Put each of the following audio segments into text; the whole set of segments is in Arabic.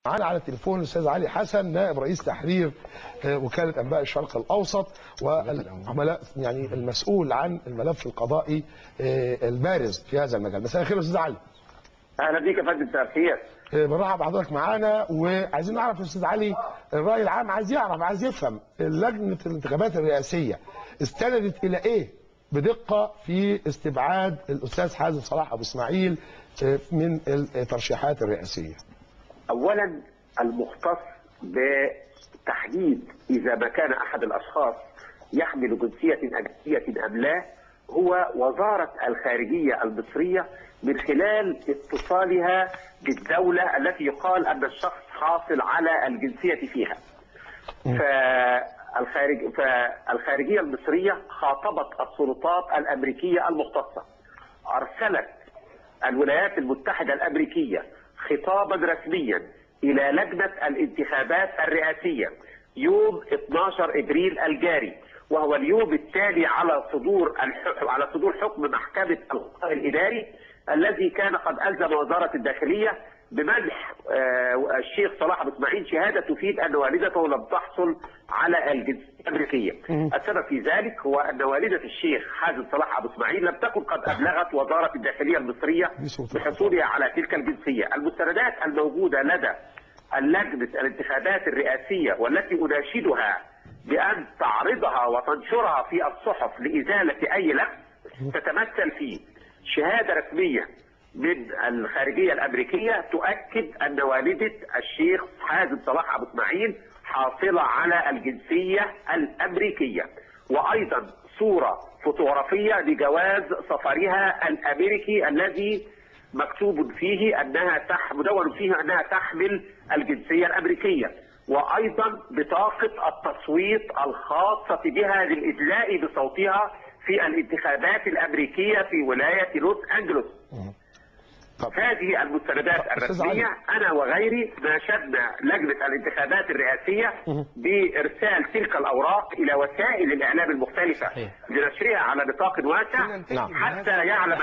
معانا على التليفون الاستاذ علي حسن نائب رئيس تحرير وكاله انباء الشرق الاوسط والعملاء يعني المسؤول عن الملف القضائي البارز في هذا المجال. مساء الخير يا استاذ علي. اهلا بيك يا فندم. مساء الخير. بنرحب بحضرتك معانا وعايزين نعرف يا استاذ علي الراي العام عايز يعرف عايز يفهم لجنه الانتخابات الرئاسيه استندت الى ايه بدقه في استبعاد الاستاذ حازم صلاح ابو اسماعيل من الترشيحات الرئاسيه. اولا المختص بتحديد اذا ما كان احد الاشخاص يحمل جنسيه اجنبيه ام لا هو وزاره الخارجيه المصريه من خلال اتصالها بالدوله التي يقال ان الشخص حاصل على الجنسيه فيها. فالخارجيه المصريه خاطبت السلطات الامريكيه المختصه، ارسلت الولايات المتحده الامريكيه خطابا رسميا الى لجنه الانتخابات الرئاسيه يوم 12 ابريل الجاري، وهو اليوم التالي على صدور حكم محكمه القضاء الاداري الذي كان قد الزم وزاره الداخليه بمنح الشيخ صلاح ابو اسماعيل شهاده تفيد ان والدته لم تحصل على الجنسيه الامريكيه. السبب في ذلك هو ان والده الشيخ حازم صلاح ابو اسماعيل لم تكن قد ابلغت وزاره الداخليه المصريه بحصولها على تلك الجنسيه. المستندات الموجوده لدى لجنه الانتخابات الرئاسيه والتي اناشدها بان تعرضها وتنشرها في الصحف لازاله اي لبس تتمثل في شهاده رسميه من الخارجيه الامريكيه تؤكد ان والده الشيخ حازم صلاح ابو اسماعيل حاصله على الجنسيه الامريكيه، وايضا صوره فوتوغرافيه لجواز سفرها الامريكي الذي مكتوب فيه مدون فيه انها تحمل الجنسيه الامريكيه، وايضا بطاقه التصويت الخاصه بها للادلاء بصوتها في الانتخابات الامريكيه في ولايه لوس انجلوس. هذه المستندات الرسميه انا وغيري ناشدنا لجنه الانتخابات الرئاسيه بارسال تلك الاوراق الى وسائل الاعلام المختلفه لنشرها على نطاق واسع حتى يعلم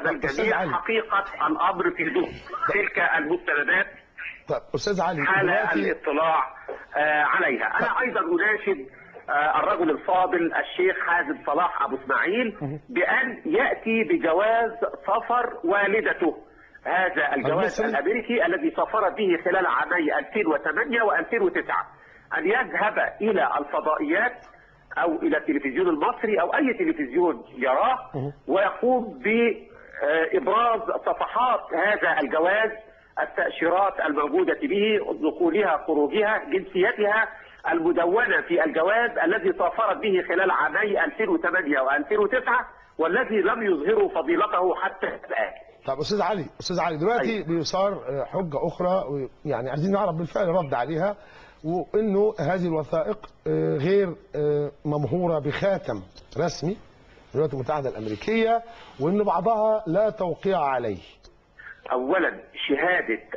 الجميع حقيقه الامر في ضوء تلك المستندات. طيب استاذ علي حال الاطلاع عليها. انا ايضا اناشد الرجل الفاضل الشيخ حازم صلاح ابو اسماعيل بان ياتي بجواز سفر والدته، هذا الجواز الامريكي الذي سافرت به خلال عامي 2008 و2009، ان يذهب الى الفضائيات او الى التلفزيون المصري او اي تلفزيون يراه ويقوم بابراز صفحات هذا الجواز، التاشيرات الموجوده به، دخولها خروجها، جنسيتها المدونة في الجواز الذي سافرت به خلال عامي 2008 و2009 والذي لم يظهروا فضيلته حتى الآن. طب استاذ علي دلوقتي بيصار حجة أخرى يعني عايزين نعرف بالفعل رد عليها، وإنه هذه الوثائق غير ممهورة بخاتم رسمي الولايات المتحدة الأمريكية وإن بعضها لا توقيع عليه. أولا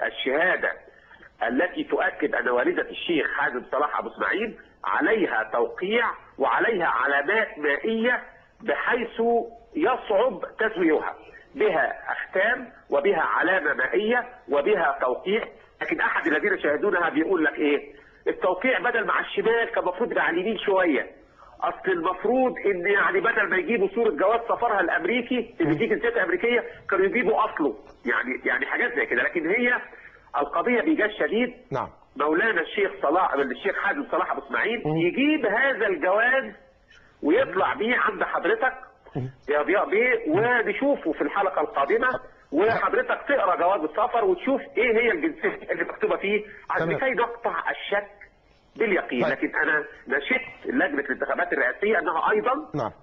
الشهادة التي تؤكد ان والده الشيخ حازم صلاح ابو اسماعيل عليها توقيع وعليها علامات مائيه بحيث يصعب تزويرها، بها اختام وبها علامه مائيه وبها توقيع، لكن احد الذين شاهدونها بيقول لك ايه؟ التوقيع بدل مع الشمال كان المفروض يبقى على اليمين شويه، اصل المفروض ان يعني بدل ما يجيبوا صوره جواز سفرها الامريكي اللي دي جنسيتها امريكيه كانوا يجيبوا اصله، يعني حاجات زي كده، لكن هي القضيه بإيجاز شديد. نعم. مولانا الشيخ حازم صلاح ابو اسماعيل يجيب هذا الجواز ويطلع بيه عند حضرتك يا ضياء بيه ونشوفه في الحلقه القادمه، وحضرتك تقرا جواز السفر وتشوف ايه هي الجنسيه اللي مكتوبه فيه لكي نقطع الشك باليقين. لكن انا نشدت لجنه الانتخابات الرئاسيه انها ايضا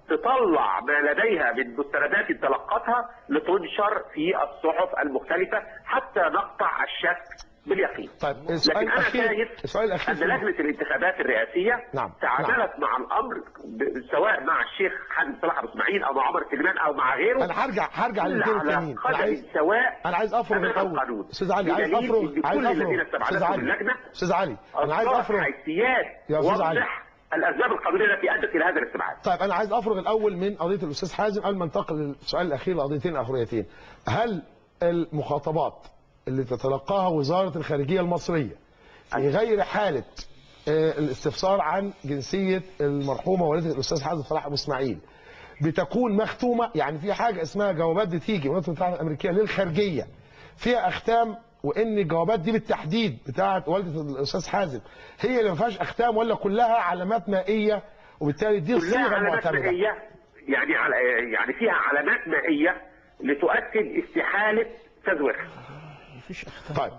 تطلع ما لديها من مستندات تلقتها لتنشر في الصحف المختلفه حتى نقطع الشك باليقين. طيب لكن انا شايف ان لجنه الانتخابات الرئاسيه تعاملت مع الامر سواء مع الشيخ حازم صلاح ابو اسماعيل او مع عمر سليمان او مع غيره. انا هرجع للاثنين الثانيين. انا عايز افرغ الاول. استاذ علي عايز افرغ. استاذ علي انا عايز افرغ حيثيات وضح الاسباب القانونيه التي ادت الى هذا الاستبعاد. طيب انا عايز افرغ الاول من قضيه الاستاذ حازم قبل ما انتقل للسؤال الاخير لقضيتين اخريتين. هل المخاطبات اللي تتلقاها وزاره الخارجيه المصريه في غير حاله الاستفسار عن جنسيه المرحومه والده الاستاذ حازم صلاح ابو اسماعيل بتكون مختومه، يعني في حاجه اسمها جوابات بتيجي من الولايات المتحده الامريكيه للخارجيه فيها اختام، وان الجوابات دي بالتحديد بتاعه والده الاستاذ حازم هي اللي ما فيهاش اختام ولا كلها علامات مائيه، وبالتالي دي الصيغه المعتمده. يعني فيها علامات مائيه لتؤكد استحاله تزويرها. طيب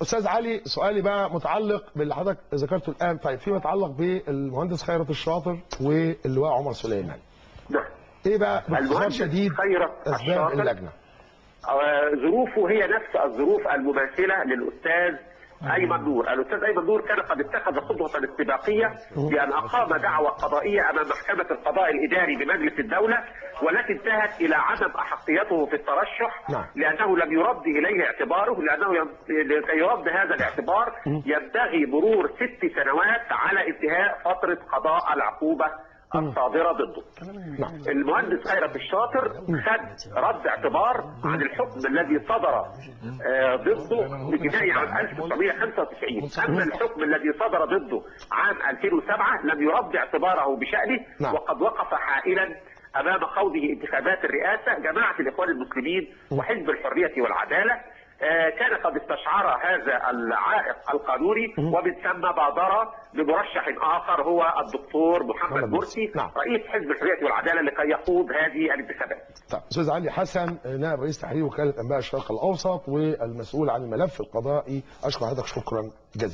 استاذ علي، سؤالي بقى متعلق باللي حضرتك ذكرته الان. طيب فيما يتعلق بالمهندس خيرت الشاطر واللواء عمر سليمان، نعم. ايه بقى باختصار شديد اسباب اللجنه؟ ظروفه هي نفس الظروف المماثله للاستاذ ايمن نور. الاستاذ ايمن نور كان قد اتخذ خطوه استباقيه بان اقام دعوى قضائيه امام محكمه القضاء الاداري بمجلس الدوله، والتي انتهت الى عدم احقيته في الترشح لانه لم يرد اليه اعتباره، لانه لكي يرد هذا الاعتبار ينبغي مرور 6 سنوات على انتهاء فتره قضاء العقوبه الصادرة ضده. المهندس خيرت الشاطر خد رد اعتبار عن الحكم الذي صدر ضده بجناية عام 1995. أما الحكم الذي صدر ضده عام 2007 لم يرد اعتباره بشأنه، وقد وقف حائلا أمام خوضه انتخابات الرئاسة. جماعة الإخوان المسلمين وحزب الحرية والعدالة كان قد استشعر هذا العائق القانوني، ومن ثم بادر بمرشح اخر هو الدكتور محمد مرسي رئيس حزب الحرية والعدالة لكي يخوض هذه الانتخابات. طيب استاذ علي حسن، نائب رئيس تحرير وكالة انباء الشرق الاوسط والمسؤول عن الملف القضائي، اشكر حضرتك شكرا جزيلا.